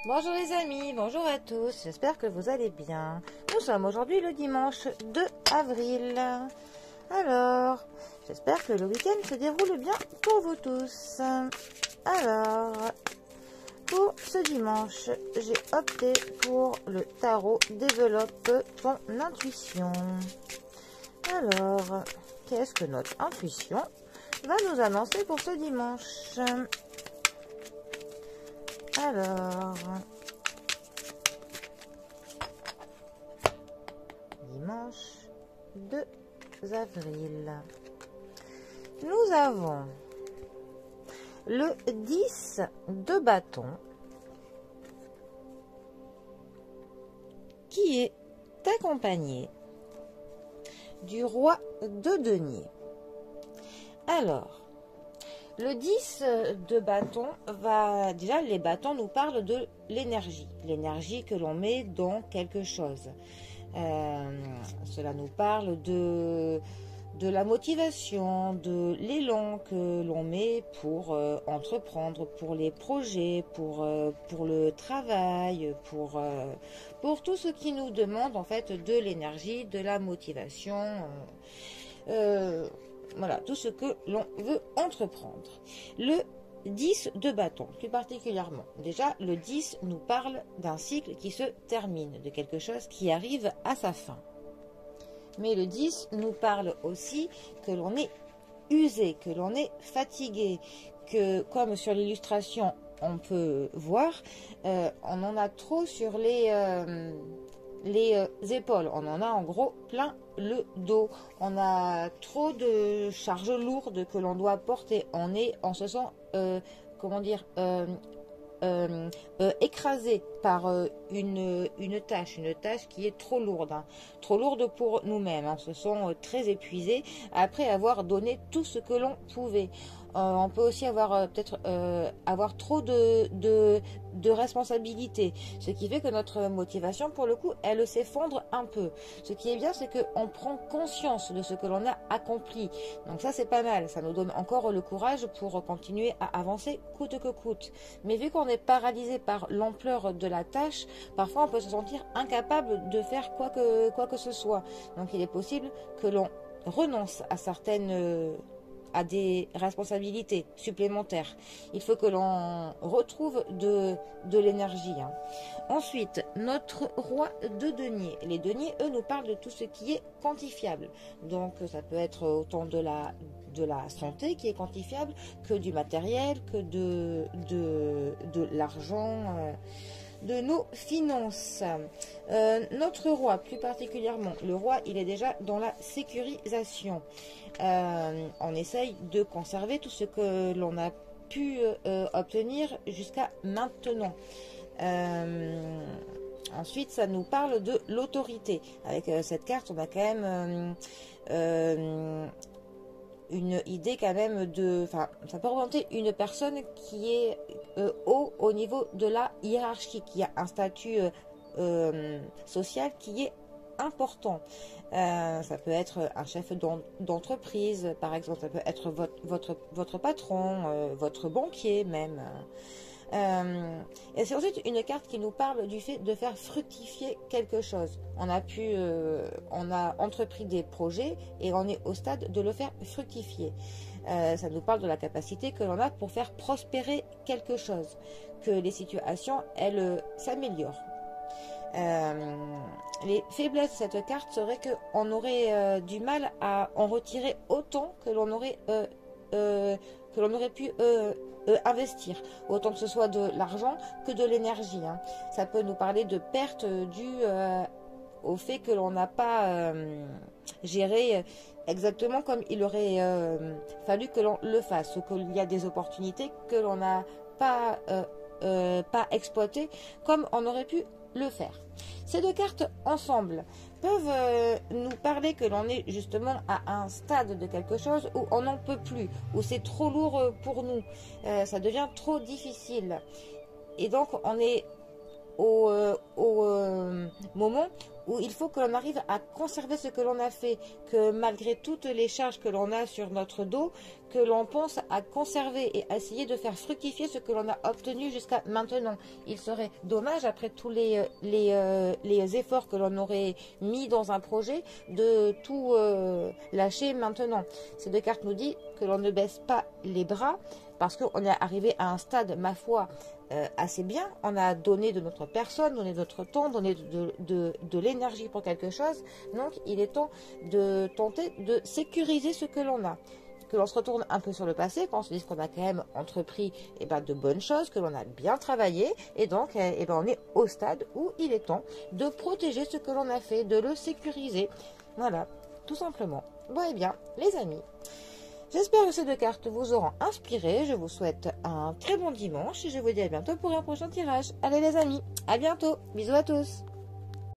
Bonjour les amis, bonjour à tous, j'espère que vous allez bien. Nous sommes aujourd'hui le dimanche 2 avril. Alors, j'espère que le week-end se déroule bien pour vous tous. Alors, pour ce dimanche, j'ai opté pour le tarot Développe ton intuition. Alors, qu'est-ce que notre intuition va nous annoncer pour ce dimanche? Alors, dimanche 2 avril, nous avons le 10 de bâton qui est accompagné du roi de denier. Alors, le 10 de bâton va... Déjà, les bâtons nous parlent de l'énergie. L'énergie que l'on met dans quelque chose. Cela nous parle de la motivation, de l'élan que l'on met pour entreprendre, pour les projets, pour le travail, pour tout ce qui nous demande en fait de l'énergie, de la motivation. Voilà, tout ce que l'on veut entreprendre. Le 10 de bâton, plus particulièrement. Déjà, le 10 nous parle d'un cycle qui se termine, de quelque chose qui arrive à sa fin. Mais le 10 nous parle aussi que l'on est usé, que l'on est fatigué, que comme sur l'illustration on peut voir, on en a trop sur les épaules, on en a en gros plein le dos, on a trop de charges lourdes que l'on doit porter, on se sent comment dire, écrasé par une tâche qui est trop lourde, hein, trop lourde pour nous-mêmes, hein, on se sent très épuisé après avoir donné tout ce que l'on pouvait. On peut aussi avoir peut-être avoir trop de responsabilités, ce qui fait que notre motivation, pour le coup, elle s'effondre un peu. Ce qui est bien, c'est qu'on prend conscience de ce que l'on a accompli. Donc ça, c'est pas mal. Ça nous donne encore le courage pour continuer à avancer coûte que coûte. Mais vu qu'on est paralysé par l'ampleur de la tâche, parfois on peut se sentir incapable de faire quoi que ce soit. Donc il est possible que l'on renonce à à des responsabilités supplémentaires. Il faut que l'on retrouve de l'énergie. Hein. Ensuite, notre roi de denier. Les deniers, eux, nous parlent de tout ce qui est quantifiable. Donc, ça peut être autant de la santé qui est quantifiable, que du matériel, que de l'argent, de nos finances. Notre roi, plus particulièrement, le roi, il est déjà dans la sécurisation. On essaye de conserver tout ce que l'on a pu obtenir jusqu'à maintenant. Ensuite, ça nous parle de l'autorité. Avec cette carte, on a quand même une idée quand même de... Enfin, ça peut représenter une personne qui est haut au niveau de la hiérarchie, qui a un statut social qui est important. Ça peut être un chef d'entreprise, par exemple, ça peut être votre patron, votre banquier même. Et c'est ensuite une carte qui nous parle du fait de faire fructifier quelque chose. On a entrepris des projets et on est au stade de le faire fructifier. Ça nous parle de la capacité que l'on a pour faire prospérer quelque chose, que les situations, elles, s'améliorent. Les faiblesses de cette carte seraient qu'on aurait du mal à en retirer autant que l'on aurait pu investir, autant que ce soit de l'argent que de l'énergie. Hein. Ça peut nous parler de pertes dues au fait que l'on n'a pas géré exactement comme il aurait fallu que l'on le fasse, ou qu'il y a des opportunités que l'on n'a pas exploitées comme on aurait pu le faire. Ces deux cartes ensemble peuvent nous parler que l'on est justement à un stade de quelque chose où on n'en peut plus, où c'est trop lourd pour nous, ça devient trop difficile. Et donc on est au moment où il faut que l'on arrive à conserver ce que l'on a fait, que malgré toutes les charges que l'on a sur notre dos, que l'on pense à conserver et à essayer de faire fructifier ce que l'on a obtenu jusqu'à maintenant. Il serait dommage, après tous les efforts que l'on aurait mis dans un projet, de tout lâcher maintenant. Ces deux cartes nous disent que l'on ne baisse pas les bras, parce qu'on est arrivé à un stade, ma foi, assez bien. On a donné de notre personne, donné de notre temps, donné de l'énergie pour quelque chose. Donc, il est temps de tenter de sécuriser ce que l'on a. Que l'on se retourne un peu sur le passé, qu'on se dise qu'on a quand même entrepris de bonnes choses, que l'on a bien travaillé. Et donc, on est au stade où il est temps de protéger ce que l'on a fait, de le sécuriser. Voilà, tout simplement. Bon, et bien, les amis, j'espère que ces deux cartes vous auront inspiré. Je vous souhaite un très bon dimanche et je vous dis à bientôt pour un prochain tirage. Allez les amis, à bientôt. Bisous à tous.